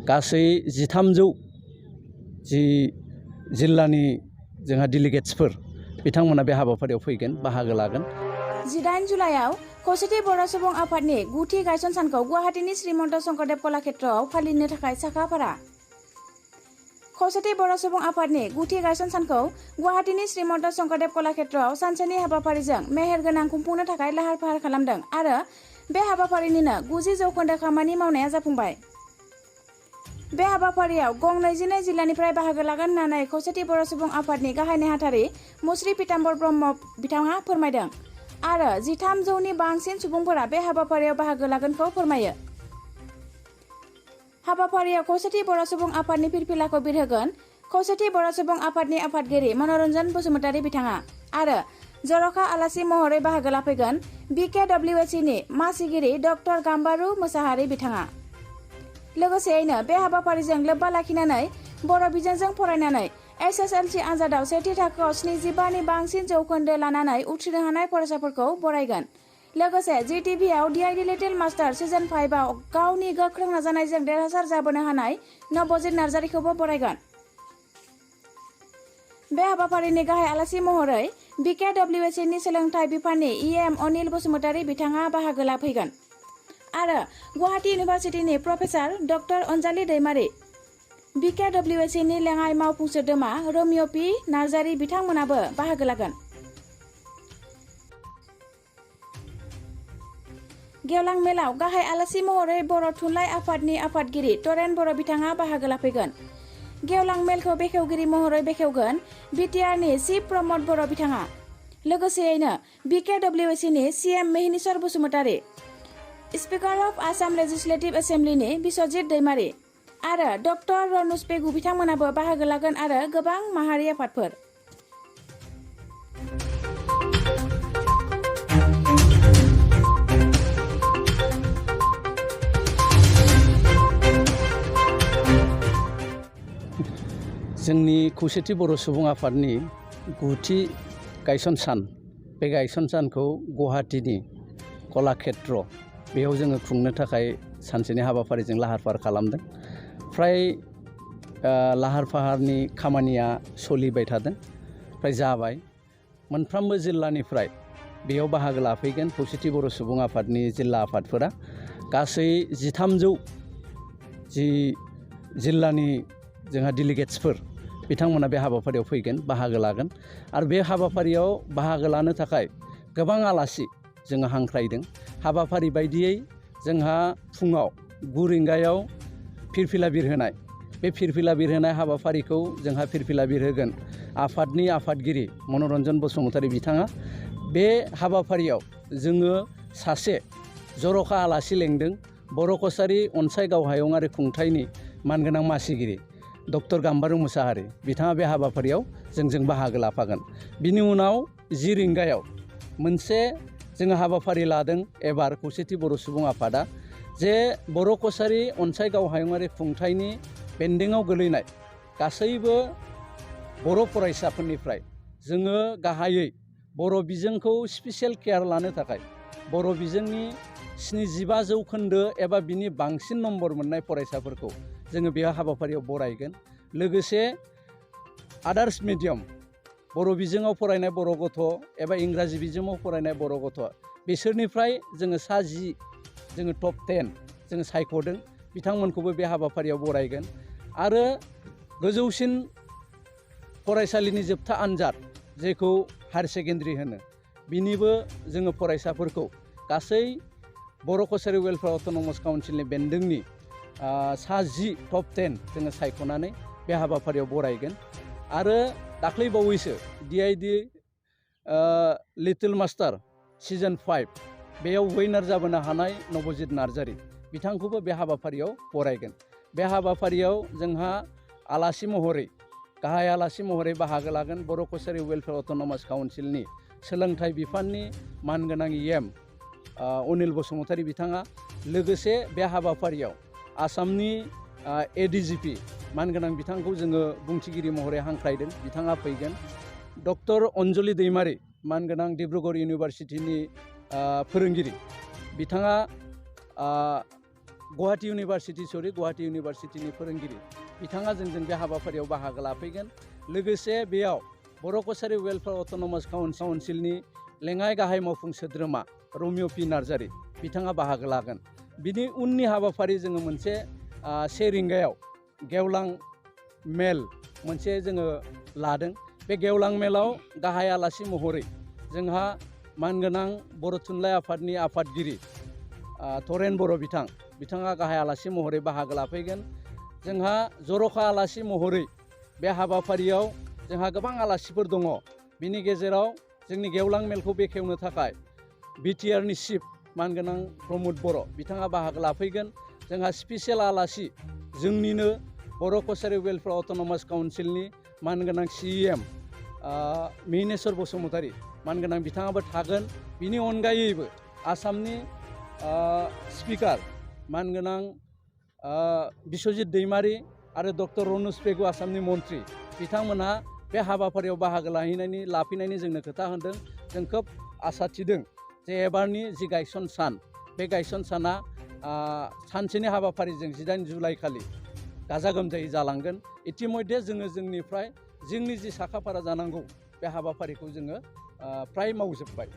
गासै 1300 जि जिल्लानि जोंहा डेलिगेट्सफोर बिथांमोना बे हाबाफारियाव फैगोन, बाहागो लागोन। 18 जुलाइआव खौसेथि बर' सुबुं आफादनि 9थि गायसन सानखौ गुवाहाटीनि श्रीमन्त शंकरदेव कलाक्षेत्रआव फालिनो थाखाय साखा-फारा। खौसेथि बर' सुबुं आफादनि 9थि गायसन सानखौ गुवाहाटीनि श्रीमन्त शंकरदेव कलाक्षेत्रआव सानसेनि हाबाफारिजों मेहेरगोनां खुंफुंनो थाखाय लाहार-फाहार खालामदों आरो बे हाबाफारिनिनो 90% खामानि मावनाया जाफुंबाय। बे हाबाफारियाव गं 22 जिल्लानिफ्राय बाहागो लागोन होननानै खौसेथि बर' सुबुं आफादनि गाहाय नेहाथारि मुस्रि पीताम्बर ब्रह्म बिथाङा फोरमायदों आरो 1300नि बांसिन सुबुंफोरा बे हाबाफारियाव बाहागो लागोनखौ फोरमायो। हाबाफारियाव खौसेथि बर' सुबुं आफादनि फिरफिलाखौ बिरहोगोन खौसेथि बर' सुबुं आफादनि आफादगिरि मनरन्जन बसुमतारी बिथाङा आरो जर'खा आलासि महरै बाहागो लाफैगोन BKWSCनि मासिगिरि डक्टर गाम्बारु मोसाहारि बिथाङा। लोगोसेयैनो बे हाबाफारिजों लोब्बा लाखिनानै बर' बिजोंजों फरायनानै SSLC आनजादाव सेथि थाखोआव 75नि बांसिन जौखोन्दो लानानै उथ्रिनो हानाय फरायसाफोरखौ बरायगोन। लोगोसे GTVआव DID लिटिल मास्टार सिजन 5आव गावनि गोख्रों नाजानायजों देरहासार जाबोनो हानाय नबजित नार्जारिखौबो बरायगोन। बे हाबाफारिनि गाहाय आलासि महरै BKWSCनि सोलोंथाइ बिफाननि EM अनिल बसुमतारी बिथाङा बाहागो लाफैगोन आरो गुवाहाटी इउनिभार्सिटिनि प्रफेसार डक्टर अनजालि दैमारी, BKWSCनि लेङाइ मावफुं सोद्रोमा रमिय' P. नार्जारि बिथांमोनाबो बाहागो लागोन। गेवलां मेलाव गाहाय आलासि महरै बर' थुनलाइ आफादनि आफादगिरि तरेन बर' बिथाङा बाहागो लाफैगोन। गेवलां मेलखौ बेखेवगिरि महरै बेखेवगोन BTRनि चिफ प्रमद बर' बिथाङा। लोगोसेयैनो BKWSCनि CM Mahinishwar Basumatary, speaker of Assam legislative एसेम्ब्लिनि बिस्वजित दैमारी आरो डक्टर रनुज पेगु बिथांमोनाबो बाहागो लागोन आरो गोबां माहारि आफादफोर। जोंनि खौसेथि बर' सुबुं आफादनि 9थि गायसन सान, बे गायसन सानखौ गुवाहाटीनि कलाक्षेत्र बेयाव जोङो खुंनो थाखाय सानसेनि हाबाफारिजों लाहार-फाहार खालामदों। फ्राय लाहार-फाहारनि खामानिया सोलिबाय थादों, फ्राय जाबाय। मोनफ्रोमबो जिल्लानिफ्राय बेयाव बाहागो लाफैगोन खौसेथि बर' सुबुं आफादनि जिल्ला आफादफोरा। गासै 1300 जि जिल्लानि जोंहा डेलिगेट्सफोर बिथांमोना बे हाबाफारियाव फैगोन, बाहागो लागोन आरो बे हाबाफारियाव बाहागो लानो थाखाय गोबां आलासि जोङो हांख्रायदों। हाबाफारि बायदियै जोंहा फुङाव 9 रिंगायाव फिरफिला बिरहोनाय, बे फिरफिला बिरहोनाय हाबाफारिखौ जोंहा फिरफिला बिरहोगोन आफादनि आफादगिरि मनरन्जन बसुमतारी बिथाङा। बे हाबाफारियाव जोङो सासे जर'खा आलासि लेंदों, बर' कछारी अनसाय गावहायुङारि खुंथायनि मानगोनां मासिगिरि डक्टर गाम्बारु मोसाहारि बिथाङा बे हाबाफारियाव जोंजों बाहागो लाफागोन। बिनि उनाव 10 रिंगायाव मोनसे जोङो हाबाफारि लादों एबार खौसेथि बर' सुबुं आफादा, जे बर' कछारी अनसाय गावहायुङारि खुंथायनि बेन्दोङाव गोलैनाय गासैबो बर' फरायसाफोरनिफ्राय जोङो गाहायै बर' बिजोंखौ स्पेसियेल केयार लानो थाखाय बर' बिजोंनि 75% एबा बिनि बांसिन नम्बर मोननाय फरायसाफोरखौ जोङो बे हाबाफारियाव बरायगोन। लोगोसे आदार्स मिडियाम बर' बिजोङाव फरायनाय बर' गथ' एबा इंराजि बिजोङाव फरायनाय बर' गथ' बिसोरनिफ्राय जोङो 10 जोङो टप 10 जोङो सायख'दों, बिथांमोनखौबो बे हाबाफारियाव बरायगोन। आरो गोजौसिन फरायसालिनि जोबथा आनजाद जेखौ हायार सेकेन्डारि होनो, बिनिबो जोङो फरायसाफोरखौ गासै बर' कछारी वेलफेयार अट'नमास काउन्सिलनि बेन्दोंनि 10 टप 10 जोङो सायख'नानै बे हाबाफारियाव बरायगोन। आरो दाख्लैबावैसो DID लिटिल मास्टार सिजन 5 बेयाव उइनार जाबोनो हानाय नबजित नार्जारि बिथांखौबो बे हाबाफारियाव बरायगोन। बे हाबाफारियाव जोंहा आलासि महरै, गाहाय आलासि महरै बाहागो लागोन बर' कछारी वेलफेयार अट'नमास काउन्सिलनि सोलोंथाइ बिफाननि मानगोनां EM अनिल बसुमतारी बिथाङा। लोगोसे बे हाबाफारियाव आसामनि ADGP मानगोनां बिथांखौ जोङो बुंथिगिरि महरै हांख्रायदों, बिथाङा फैगोन। डक्टर अनजलि दैमारी मानगोनां डिब्रुगड़ इउनिभार्सिटिनि फोरोंगिरि बिथाङा गुवाहाटी इउनिभारसिटिनि फोरोंगिरि बिथाङा जोंजों बे हाबाफारियाव बाहागो लाफैगोन। लोगोसे बेयाव बर' कसारि वेलफेयार अट'नमास काउन्सिलनि लेङाइ गाहाय मावफुं सोद्रोमा रमिय' पि नार्जारि बिथाङा बाहागो लागोन। बिनि उननि हाबाफारि जोङो मोनसे 1 रिंगायाव गेवलां मेल मोनसे जोङो लादों। बे गेवलां मेलाव गाहाय आलासि महरै जोंहा मानगोनां बर' थुनलाइ आफादनि आफादगिरि तरेन बर' बिथाङा गाहाय आलासि महरै बाहागो लाफैगोन। जोंहा जर'खा आलासि महरै बे हाबाफारियाव जोंहा गोबां आलासिफोर दङ। बिनि गेजेराव जोंनि गेवलां मेलखौ बेखेवनो थाखाय बिटिआरनि चिफ मानगोनां प्रमद बर' बिथाङा बाहागो लाफैगोन। जोंहा स्पेसियेल आलासि जोंनिनो बर' कसारि वेलफेयार अट'नमास काउन्सिलनि मानगोनां CEM मिहिनेश्वर बसुमतारी मानगोनां बिथाङाबो थागोन। बिनि अनगायैबो आसामनि स्पिकार मानगोनां बिश्वजित दैमारी आरो डक्टर रनज पेगु आसामनि मन्त्रि बिथांमोनहा बे हाबाफारियाव बाहागो लाफैनायनि जोंनो खोथा होदों। जों खोब आसा थिदों जे एबारनि जि गायसन सान बे गायसन साना सानसेनि हाबाफारिजों 18 जुलाइ खालि गाजा गोमजायै जालांगोन। इतिमध्य जोङो जोंनिफ्राय जोंनि जि साखाफारा जानांगौ बे हाबाफारिखौ जोङो फ्राय मावजोब्बाय।